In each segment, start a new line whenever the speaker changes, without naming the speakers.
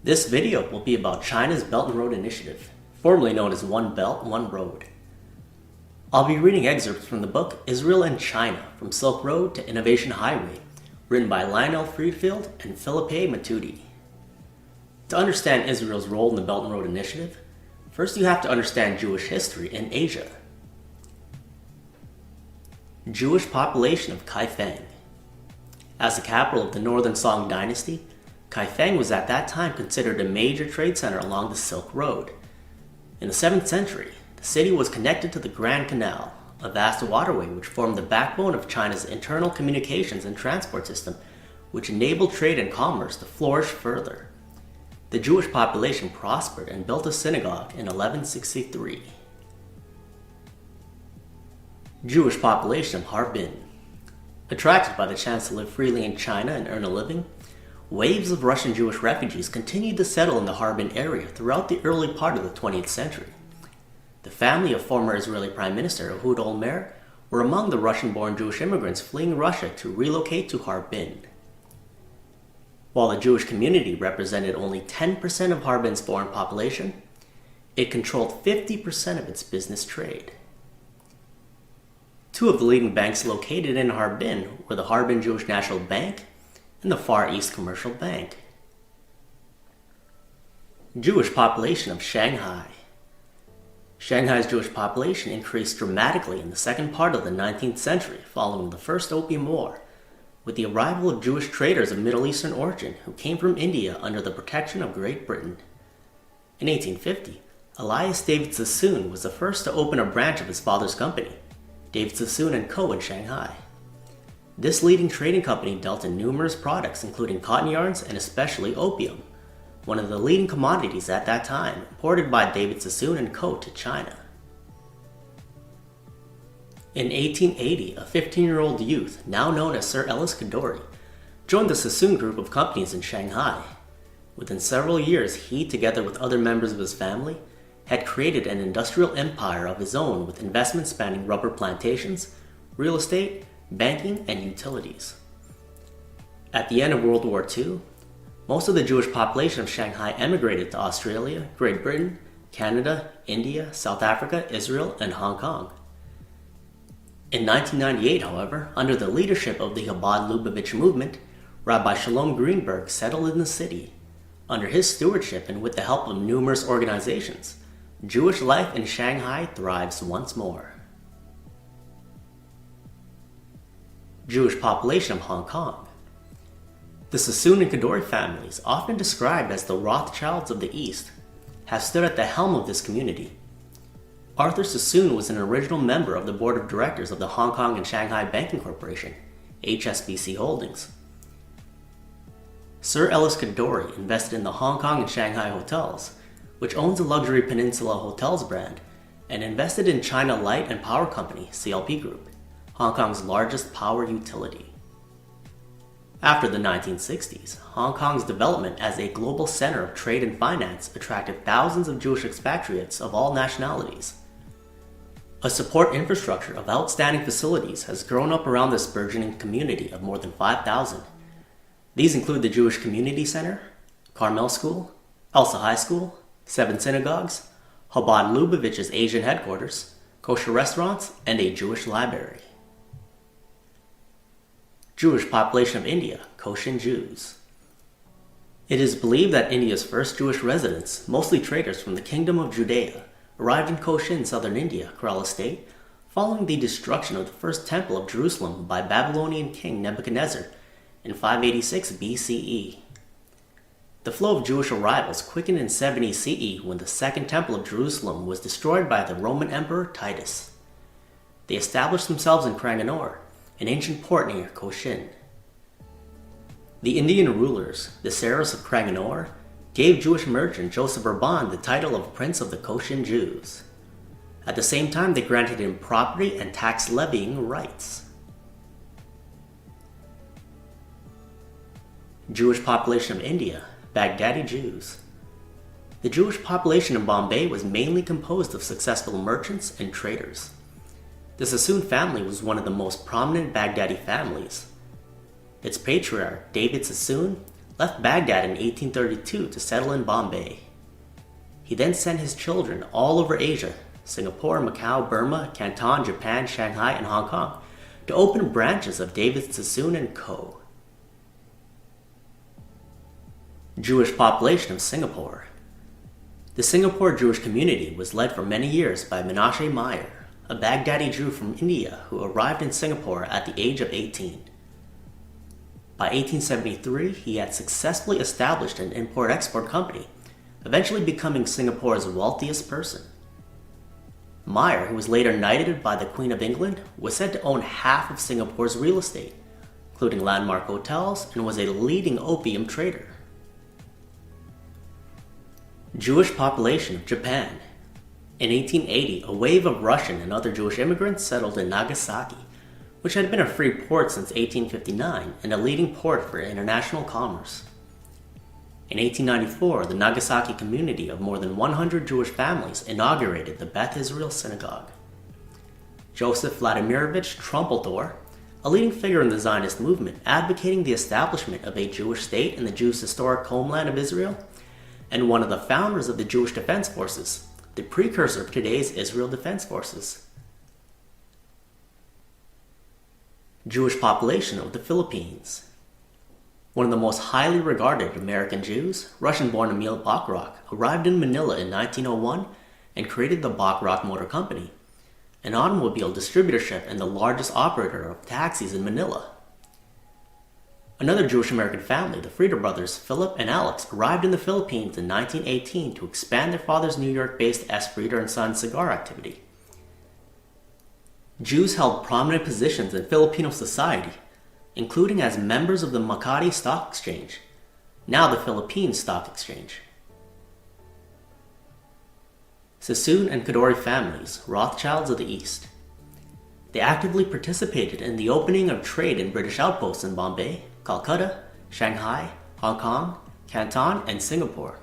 This video will be about China's Belt and Road Initiative, formerly known as One Belt, One Road. I'll be reading excerpts from the book Israel and China, From Silk Road to Innovation Highway, written by Lionel Friedfield and Philippe Matudi. To understand Israel's role in the Belt and Road Initiative, first you have to understand Jewish history in Asia. Jewish population of Kaifeng. As the capital of the Northern Song dynasty, Kaifeng was at that time considered a major trade center along the Silk Road. In the 7th century, the city was connected to the Grand Canal, a vast waterway which formed the backbone of China's internal communications and transport system, which enabled trade and commerce to flourish further. The Jewish population prospered and built a synagogue in 1163. Jewish population of Harbin. Attracted by the chance to live freely in China and earn a living, waves of Russian Jewish refugees continued to settle in the Harbin area throughout the early part of the 20th century. The family of former Israeli Prime Minister Ehud Olmert were among the Russian-born Jewish immigrants fleeing Russia to relocate to Harbin. While the Jewish community represented only 10% of Harbin's foreign population, it controlled 50% of its business trade. Two of the leading banks located in Harbin were the Harbin Jewish National Bank and the Far East Commercial Bank. Jewish population of Shanghai. Shanghai's Jewish population increased dramatically in the second part of the 19th century following the First Opium War, with the arrival of Jewish traders of Middle Eastern origin who came from India under the protection of Great Britain. In 1850, Elias David Sassoon was the first to open a branch of his father's company, David Sassoon & Co. in Shanghai. This leading trading company dealt in numerous products including cotton yarns and especially opium, one of the leading commodities at that time, imported by David Sassoon & Co. to China. In 1880, a 15-year-old youth, now known as Sir Ellis Kadori, joined the Sassoon group of companies in Shanghai. Within several years, he, together with other members of his family, had created an industrial empire of his own with investments spanning rubber plantations, real estate, banking, and utilities. At the end of World War II, most of the Jewish population of Shanghai emigrated to Australia, Great Britain, Canada, India, South Africa, Israel, and Hong Kong. In 1998, however, under the leadership of the Chabad Lubavitch movement, Rabbi Shalom Greenberg settled in the city. Under his stewardship and with the help of numerous organizations, Jewish life in Shanghai thrives once more. Jewish population of Hong Kong. The Sassoon and Kadori families, often described as the Rothschilds of the East, have stood at the helm of this community. Arthur Sassoon was an original member of the board of directors of the Hong Kong and Shanghai Banking Corporation, HSBC Holdings. Sir Ellis Kadori invested in the Hong Kong and Shanghai hotels, which owns the luxury Peninsula Hotels brand, and invested in China Light and Power Company, CLP Group, Hong Kong's largest power utility. After the 1960s, Hong Kong's development as a global center of trade and finance attracted thousands of Jewish expatriates of all nationalities. A support infrastructure of outstanding facilities has grown up around this burgeoning community of more than 5,000. These include the Jewish Community Center, Carmel School, Elsa High School, 7 synagogues, Chabad Lubavitch's Asian headquarters, kosher restaurants, and a Jewish library. Jewish population of India, Cochin Jews. It is believed that India's first Jewish residents, mostly traders from the Kingdom of Judea, arrived in Cochin, southern India, Kerala state, following the destruction of the first temple of Jerusalem by Babylonian king Nebuchadnezzar in 586 BCE. The flow of Jewish arrivals quickened in 70 CE when the Second Temple of Jerusalem was destroyed by the Roman Emperor Titus. They established themselves in Cranganore, an ancient port near Cochin. The Indian rulers, the Saras of Cranganore, gave Jewish merchant Joseph Urban the title of Prince of the Cochin Jews. At the same time, they granted him property and tax levying rights. Jewish population of India, Baghdadi Jews. The Jewish population in Bombay was mainly composed of successful merchants and traders. The Sassoon family was one of the most prominent Baghdadi families. Its patriarch, David Sassoon, left Baghdad in 1832 to settle in Bombay. He then sent his children all over Asia, Singapore, Macau, Burma, Canton, Japan, Shanghai, and Hong Kong, to open branches of David Sassoon & Co. Jewish population of Singapore. The Singapore Jewish community was led for many years by Menashe Meyer, a Baghdadi Jew from India who arrived in Singapore at the age of 18. By 1873, he had successfully established an import-export company, eventually becoming Singapore's wealthiest person. Meyer, who was later knighted by the Queen of England, was said to own half of Singapore's real estate, including landmark hotels, and was a leading opium trader. Jewish population of Japan. In 1880, a wave of Russian and other Jewish immigrants settled in Nagasaki, which had been a free port since 1859 and a leading port for international commerce. In 1894, the Nagasaki community of more than 100 Jewish families inaugurated the Beth Israel Synagogue. Joseph Vladimirovich Trumpeldor, a leading figure in the Zionist movement advocating the establishment of a Jewish state in the Jews' historic homeland of Israel, and one of the founders of the Jewish Defense Forces, the precursor of today's Israel Defense Forces. Jewish population of the Philippines. One of the most highly regarded American Jews, Russian-born Emil Bachrach, arrived in Manila in 1901 and created the Bachrach Motor Company, an automobile distributorship and the largest operator of taxis in Manila. Another Jewish-American family, the Frieder brothers, Philip and Alex, arrived in the Philippines in 1918 to expand their father's New York-based S. Frieder & Sons cigar activity. Jews held prominent positions in Filipino society, including as members of the Makati Stock Exchange, now the Philippine Stock Exchange. Sassoon and Kadoorie families, Rothschilds of the East. They actively participated in the opening of trade in British outposts in Bombay, Calcutta, Shanghai, Hong Kong, Canton, and Singapore.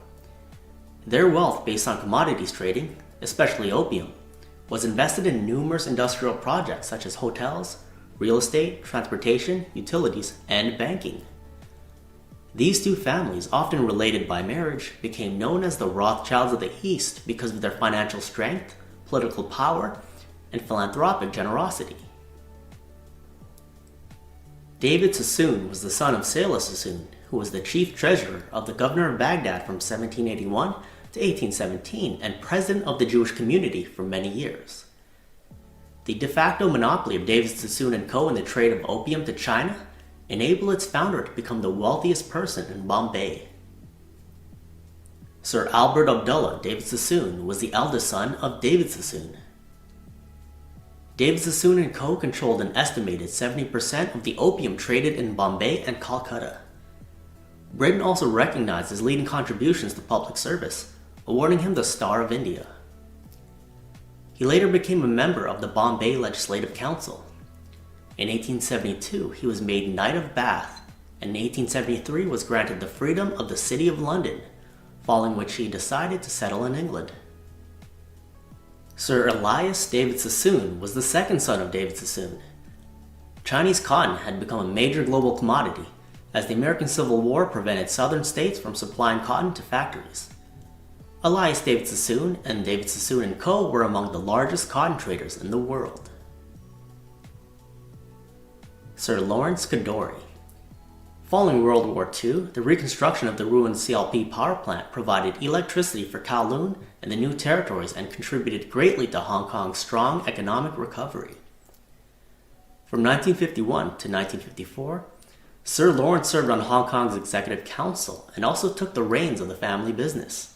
Their wealth based on commodities trading, especially opium, was invested in numerous industrial projects such as hotels, real estate, transportation, utilities, and banking. These two families, often related by marriage, became known as the Rothschilds of the East because of their financial strength, political power, and philanthropic generosity. David Sassoon was the son of Salah Sassoon, who was the chief treasurer of the governor of Baghdad from 1781 to 1817 and president of the Jewish community for many years. The de facto monopoly of David Sassoon & Co. in the trade of opium to China enabled its founder to become the wealthiest person in Bombay. Sir Albert Abdullah David Sassoon was the eldest son of David Sassoon. David Sassoon & Co. controlled an estimated 70% of the opium traded in Bombay and Calcutta. Britain also recognized his leading contributions to public service, awarding him the Star of India. He later became a member of the Bombay Legislative Council. In 1872, he was made Knight of Bath, and in 1873 was granted the freedom of the City of London, following which he decided to settle in England. Sir Elias David Sassoon was the second son of David Sassoon. Chinese cotton had become a major global commodity, as the American Civil War prevented southern states from supplying cotton to factories. Elias David Sassoon and David Sassoon & Co. were among the largest cotton traders in the world. Sir Lawrence Kadoorie. Following World War II, the reconstruction of the ruined CLP power plant provided electricity for Kowloon and the new territories and contributed greatly to Hong Kong's strong economic recovery. From 1951 to 1954, Sir Lawrence served on Hong Kong's Executive Council and also took the reins of the family business.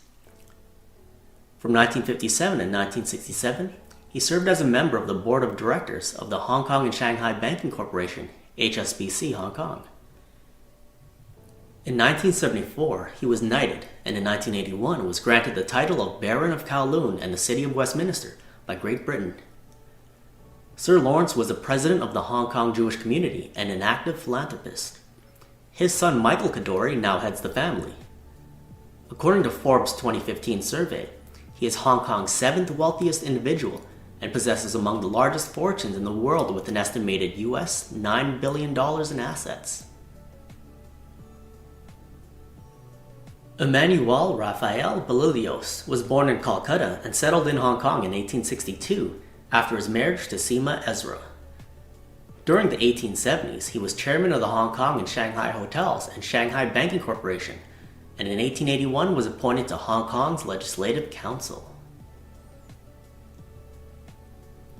From 1957 and 1967, he served as a member of the board of directors of the Hong Kong and Shanghai Banking Corporation, HSBC Hong Kong. In 1974, he was knighted, and in 1981 was granted the title of Baron of Kowloon and the City of Westminster by Great Britain. Sir Lawrence was the president of the Hong Kong Jewish community and an active philanthropist. His son Michael Kadoorie now heads the family. According to Forbes' 2015 survey, he is Hong Kong's 7th wealthiest individual and possesses among the largest fortunes in the world with an estimated US $9 billion in assets. Emmanuel Raphael Berlioz was born in Calcutta and settled in Hong Kong in 1862 after his marriage to Sima Ezra. During the 1870s, he was chairman of the Hong Kong and Shanghai Hotels and Shanghai Banking Corporation, and in 1881 was appointed to Hong Kong's Legislative Council.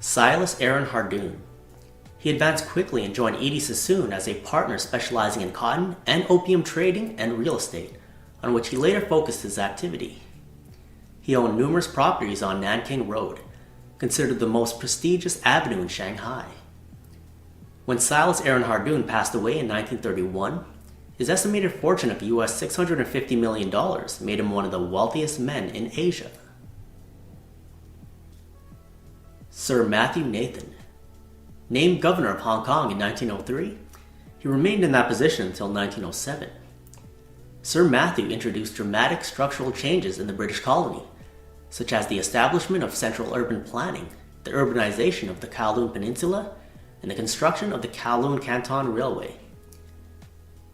Silas Aaron Hardoon. He advanced quickly and joined Edie Sassoon as a partner specializing in cotton and opium trading and real estate, on which he later focused his activity. He owned numerous properties on Nanking Road, considered the most prestigious avenue in Shanghai. When Silas Aaron Hardoon passed away in 1931, his estimated fortune of US $650 million made him one of the wealthiest men in Asia. Sir Matthew Nathan. Named governor of Hong Kong in 1903, he remained in that position until 1907. Sir Matthew introduced dramatic structural changes in the British colony, such as the establishment of central urban planning, the urbanization of the Kowloon Peninsula, and the construction of the Kowloon Canton Railway.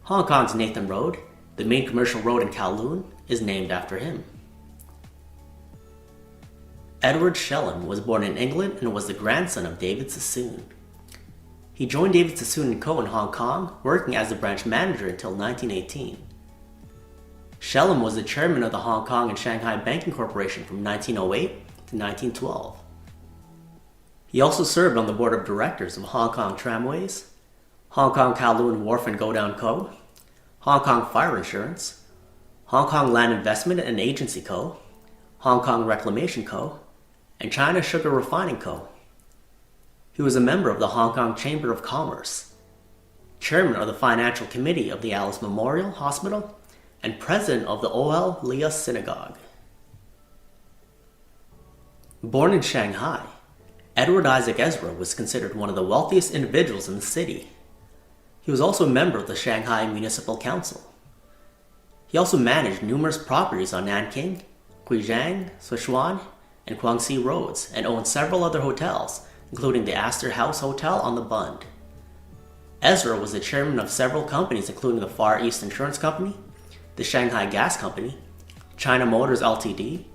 Hong Kong's Nathan Road, the main commercial road in Kowloon, is named after him. Edward Shellham was born in England and was the grandson of David Sassoon. He joined David Sassoon & Co. in Hong Kong, working as the branch manager until 1918. Shellham was the chairman of the Hong Kong and Shanghai Banking Corporation from 1908 to 1912. He also served on the board of directors of Hong Kong Tramways, Hong Kong Kowloon Wharf and Go-Down Co., Hong Kong Fire Insurance, Hong Kong Land Investment and Agency Co., Hong Kong Reclamation Co., and China Sugar Refining Co. He was a member of the Hong Kong Chamber of Commerce, chairman of the Financial Committee of the Alice Memorial Hospital, and president of the Ol Leah Synagogue. Born in Shanghai, Edward Isaac Ezra was considered one of the wealthiest individuals in the city. He was also a member of the Shanghai Municipal Council. He also managed numerous properties on Nanking, Guizhang, Sichuan, and Guangxi roads, and owned several other hotels, including the Astor House Hotel on the Bund. Ezra was the chairman of several companies including the Far East Insurance Company, the Shanghai Gas Company, China Motors Ltd.,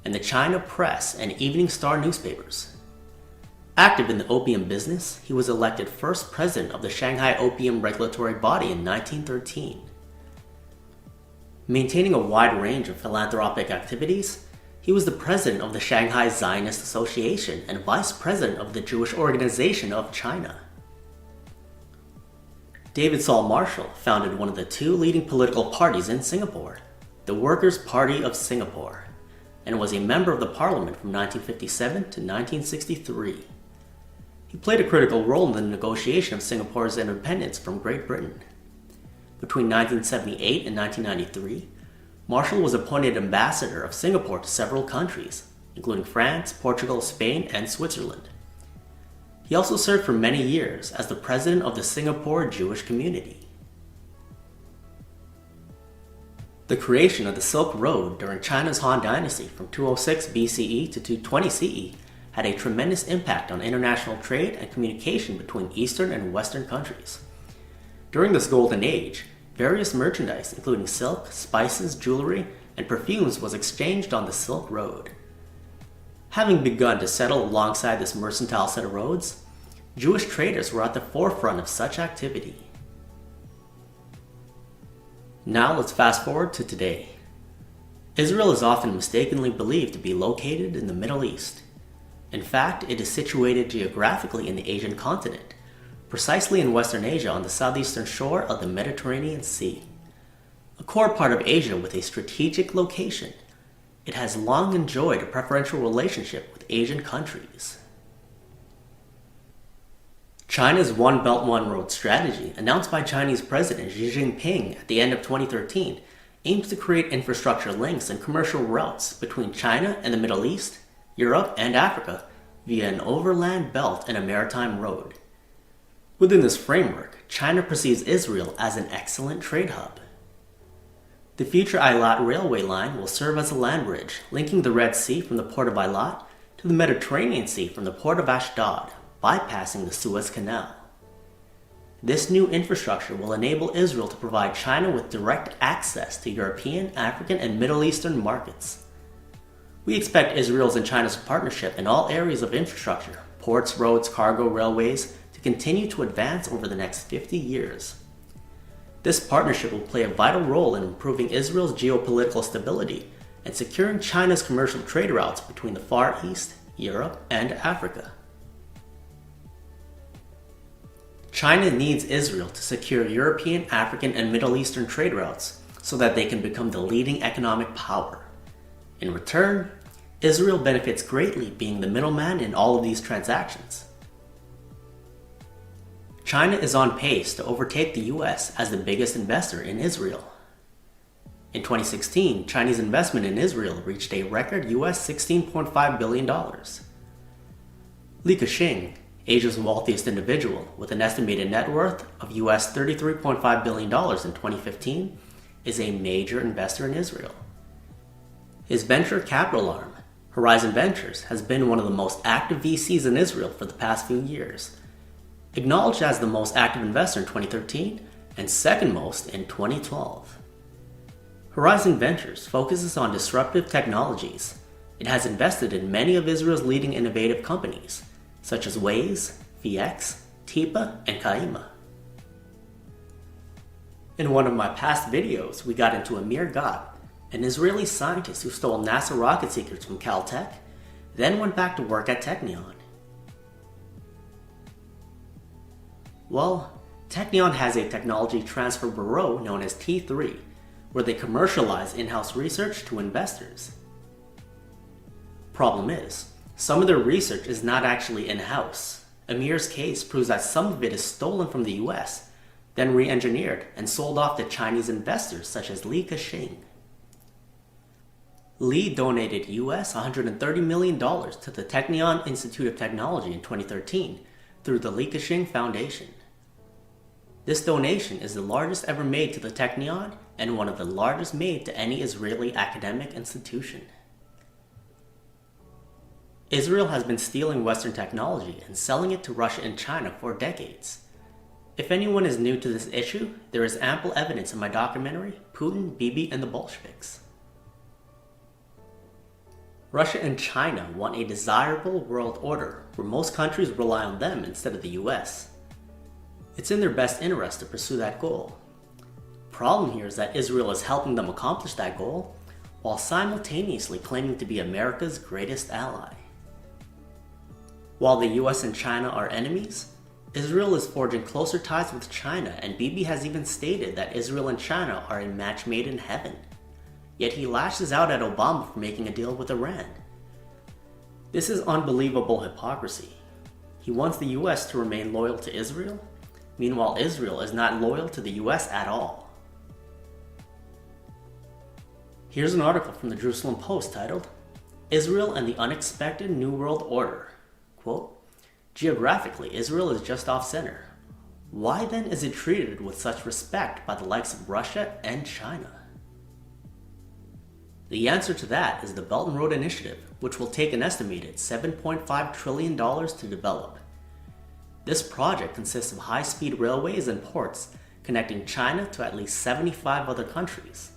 and the China Press and Evening Star newspapers. Active in the opium business, he was elected first president of the Shanghai Opium Regulatory Body in 1913. Maintaining a wide range of philanthropic activities, he was the president of the Shanghai Zionist Association and vice president of the Jewish Organization of China. David Saul Marshall founded one of the two leading political parties in Singapore, the Workers' Party of Singapore, and was a member of the parliament from 1957 to 1963. He played a critical role in the negotiation of Singapore's independence from Great Britain. Between 1978 and 1993, Marshall was appointed ambassador of Singapore to several countries, including France, Portugal, Spain, and Switzerland. He also served for many years as the president of the Singapore Jewish community. The creation of the Silk Road during China's Han Dynasty from 206 BCE to 220 CE had a tremendous impact on international trade and communication between Eastern and Western countries. During this golden age, various merchandise, including silk, spices, jewelry, and perfumes, was exchanged on the Silk Road. Having begun to settle alongside this mercantile set of roads, Jewish traders were at the forefront of such activity. Now let's fast forward to today. Israel is often mistakenly believed to be located in the Middle East. In fact, it is situated geographically in the Asian continent, precisely in Western Asia on the southeastern shore of the Mediterranean Sea. A core part of Asia with a strategic location, it has long enjoyed a preferential relationship with Asian countries. China's One Belt One Road strategy, announced by Chinese President Xi Jinping at the end of 2013, aims to create infrastructure links and commercial routes between China and the Middle East, Europe, and Africa via an overland belt and a maritime road. Within this framework, China perceives Israel as an excellent trade hub. The future Eilat railway line will serve as a land bridge, linking the Red Sea from the port of Eilat to the Mediterranean Sea from the port of Ashdod, bypassing the Suez Canal. This new infrastructure will enable Israel to provide China with direct access to European, African, and Middle Eastern markets. We expect Israel's and China's partnership in all areas of infrastructure, ports, roads, cargo, railways, to continue to advance over the next 50 years. This partnership will play a vital role in improving Israel's geopolitical stability and securing China's commercial trade routes between the Far East, Europe, and Africa. China needs Israel to secure European, African, and Middle Eastern trade routes so that they can become the leading economic power. In return, Israel benefits greatly being the middleman in all of these transactions. China is on pace to overtake the US as the biggest investor in Israel. In 2016, Chinese investment in Israel reached a record US $16.5 billion. Li Keqiang, Asia's wealthiest individual, with an estimated net worth of US $33.5 billion in 2015, is a major investor in Israel. His venture capital arm, Horizon Ventures, has been one of the most active VCs in Israel for the past few years, acknowledged as the most active investor in 2013 and second most in 2012. Horizon Ventures focuses on disruptive technologies. It has invested in many of Israel's leading innovative companies, such as Waze, VX, Tipa, and Kaima. In one of my past videos, we got into Amir Gad, an Israeli scientist who stole NASA rocket secrets from Caltech, then went back to work at Technion. Well, Technion has a technology transfer bureau known as T3, where they commercialize in-house research to investors. Problem is, some of their research is not actually in-house. Amir's case proves that some of it is stolen from the US, then re-engineered and sold off to Chinese investors such as Li Keqiang. Li donated US $130 million to the Technion Institute of Technology in 2013 through the Li Keqiang Foundation. This donation is the largest ever made to the Technion and one of the largest made to any Israeli academic institution. Israel has been stealing Western technology and selling it to Russia and China for decades. If anyone is new to this issue, there is ample evidence in my documentary, Putin, Bibi, and the Bolsheviks. Russia and China want a desirable world order where most countries rely on them instead of the US. It's in their best interest to pursue that goal. Problem here is that Israel is helping them accomplish that goal while simultaneously claiming to be America's greatest ally. While the US and China are enemies, Israel is forging closer ties with China, and Bibi has even stated that Israel and China are a match made in heaven. Yet he lashes out at Obama for making a deal with Iran. This is unbelievable hypocrisy. He wants the US to remain loyal to Israel, meanwhile Israel is not loyal to the US at all. Here's an article from the Jerusalem Post titled, Israel and the Unexpected New World Order. Quote, geographically, Israel is just off-center. Why then is it treated with such respect by the likes of Russia and China? The answer to that is the Belt and Road Initiative, which will take an estimated $7.5 trillion to develop. This project consists of high-speed railways and ports connecting China to at least 75 other countries.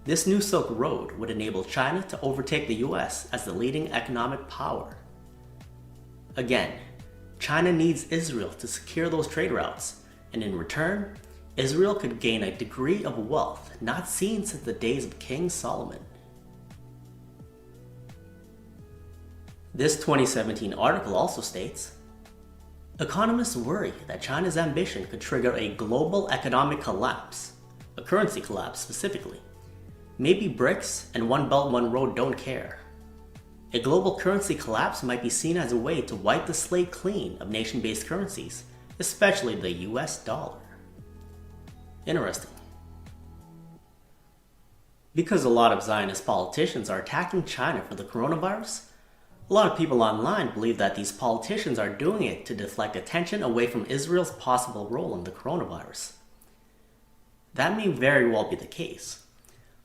This new Silk Road would enable China to overtake the US as the leading economic power. Again, China needs Israel to secure those trade routes, and in return, Israel could gain a degree of wealth not seen since the days of King Solomon. This 2017 article also states, economists worry that China's ambition could trigger a global economic collapse, a currency collapse specifically. Maybe BRICS and One Belt One Road don't care. A global currency collapse might be seen as a way to wipe the slate clean of nation-based currencies, especially the US dollar. Interesting. Because a lot of Zionist politicians are attacking China for the coronavirus, a lot of people online believe that these politicians are doing it to deflect attention away from Israel's possible role in the coronavirus. That may very well be the case.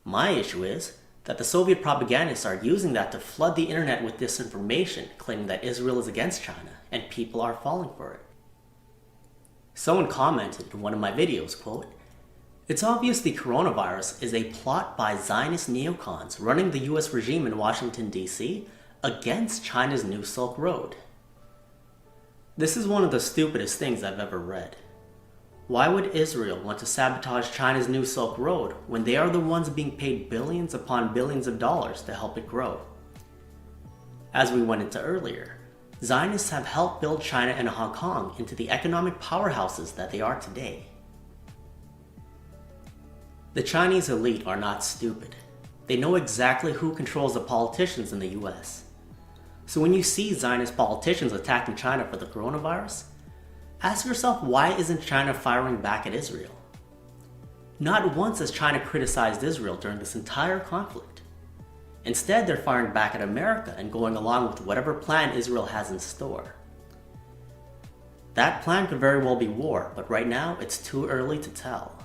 My issue is that the Soviet propagandists are using that to flood the internet with disinformation, claiming that Israel is against China, and people are falling for it. Someone commented in one of my videos, quote, "It's obvious the coronavirus is a plot by Zionist neocons running the US regime in Washington, D.C. against China's new Silk Road." This is one of the stupidest things I've ever read. Why would Israel want to sabotage China's new Silk Road when they are the ones being paid billions upon billions of dollars to help it grow? As we went into earlier, Zionists have helped build China and Hong Kong into the economic powerhouses that they are today. The Chinese elite are not stupid. They know exactly who controls the politicians in the US. So when you see Zionist politicians attacking China for the coronavirus, ask yourself, why isn't China firing back at Israel? Not once has China criticized Israel during this entire conflict. Instead, they're firing back at America and going along with whatever plan Israel has in store. That plan could very well be war, but right now it's too early to tell.